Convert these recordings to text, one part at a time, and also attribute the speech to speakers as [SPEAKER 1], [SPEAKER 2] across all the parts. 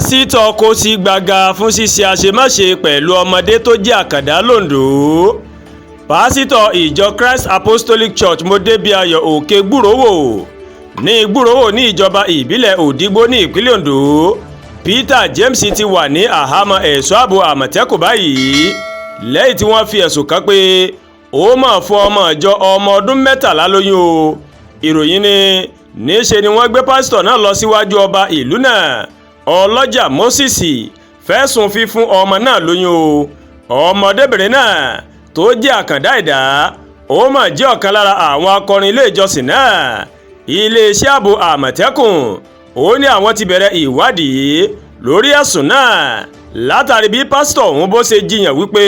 [SPEAKER 1] pásítọ̀ kò sí gbàgà fún ṣíṣe àṣemáṣe pẹ̀lú ọmọdé tó jẹ́ àkàndá londo. Pásítọ̀ ìjọ Christ Apostolic Church Modébíayọ̀ Òkè Gbúròwò ní Gbúròwò ní ìjọba ìbílẹ̀ Òdìgbò ní ìpínlẹ̀ Ondo, Peter James ti wà ní àhámọ́ ẹ̀ṣọ́ ààbò Àmọ̀tẹ́kùn báyìí lẹ́yìn tí wọ́n fi ẹ̀sùn kàn pé ó máa fún ọmọ ìjọ ọmọ ọdún 13 lóyún o. Ìròyìn ní níṣe ni wọ́n gbé pásítọ̀ náà lọ síwájú ọba ìlú náà, Ọlọ́jà Moses, fẹ̀sùn fífún ọmọ náà lóyún o. Ọmọdébìnrin náà tó jẹ́ àkàndá ẹ̀dá ó mà jẹ́ ọ̀kan lára àwọn akọrin ilé ìjọsìn náà. Iléeṣẹ́ ààbò Àmọ̀tẹ́kùn ó ní àwọn ti bẹ̀rẹ̀ ìwádìí lórí ẹ̀sùn náà látàrí bí pásítọ̀ ọ̀hún bó ṣe jiyàn wípé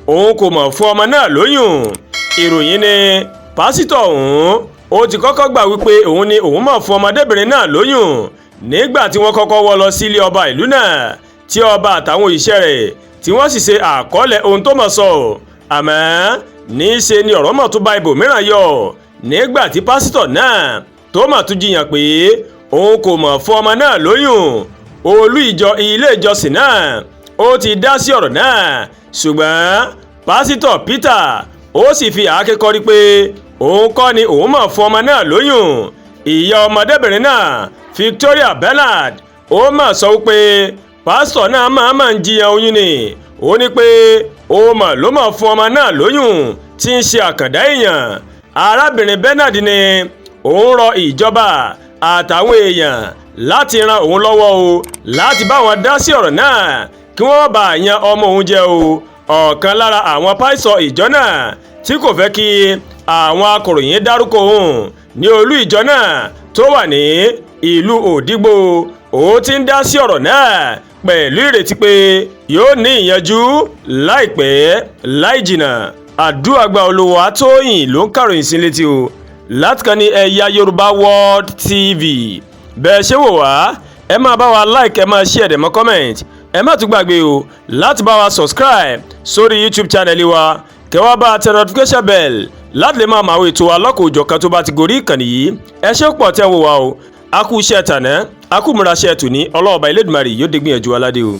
[SPEAKER 1] òun kò mọ̀ fún ọmọ náà lóyún. Ìròyìn ní pásítọ̀ ọ̀hún ó ti kọ́kọ́ gbà wípé òun ni òun mọ̀ fún ọmọdébìnrin náà lóyún nígbà tí wọ́n kọ́kọ́ wọ́ lọ sílé ọba ìlú náà tí ọba àtàwọn òṣìṣẹ́ rẹ̀ tí wọ́n sì ṣe àkọọ́lẹ̀ ohun tó mọ̀ sọ. Àmọ́ níṣe ni ọ̀rọ̀ mọ̀ tó bá ibòmíràn yọ nígbà tí pásítọ̀ náà tó mọ̀ tún jiyàn pé òun kò mọ̀ fún ọmọ náà lóyún. Olú ìjọ ilé ìjọsìn náà ó ti dá sí ọ̀rọ̀ náà, ṣùgbọ́n pásítọ̀ Peter ó sì fi àáké kọrí pé òun kọ́ ni òun mọ̀ fún ọmọ náà lóyún. Ìyá ọmọdébìnrin náà Victoria Bernard ó mà sọ wípé pásítọ̀ náà máa ń jiyàn oyún ni. Ó ní pé ó mà ló mọ̀ fún ọmọ náà lóyún tí ń ṣe àkàndá èèyàn. Arábìnrin Bernard ni òun rọ ìjọba àtàwọn èèyàn láti ran òun lọ́wọ́ o láti bá wọn dá sí ọ̀rọ̀ náà kí wọ́n bá yan ọmọ òun jẹ o. Ọ̀kan lára àwọn pásítọ̀ ìjọ náà tí kò fẹ́ kí àwọn akọ̀ròyìn dárúkọ òun ní olú ìjọ náà tó wà ní ìlú Òdìgbò ó ti ń dá sí ọ̀rọ̀ náà pẹ̀lú ìrètí pé yóò ní ìyanjú láìpẹ́ láì jìnnà. Àdúràgbà Olówó Atóyìn ló ń kàròyìn sí létí o láti kàn ní Ẹ̀yà Yorùbá World TV. Bẹ́ẹ̀ ṣe wò wá ẹ máa bá wa like, ẹ máa share, ẹ máa comment, ẹ má tún gbàgbé o láti bá wa subscribe sórí YouTube channel wa kẹwàá bá tẹ notification bell láti lè máa máa wo ètò wa lọ́kọ̀ọ́jọ̀kan tó bá ti gorí ìkànnì yìí. Ẹ ṣé pọ̀ tẹ́ ń wò wá o. A kú iṣẹ́ tàná, a kú múra iṣẹ́ tòní, Ọlọ́run Ọba Elédùmarè yóò dégbìyànjú aládé o.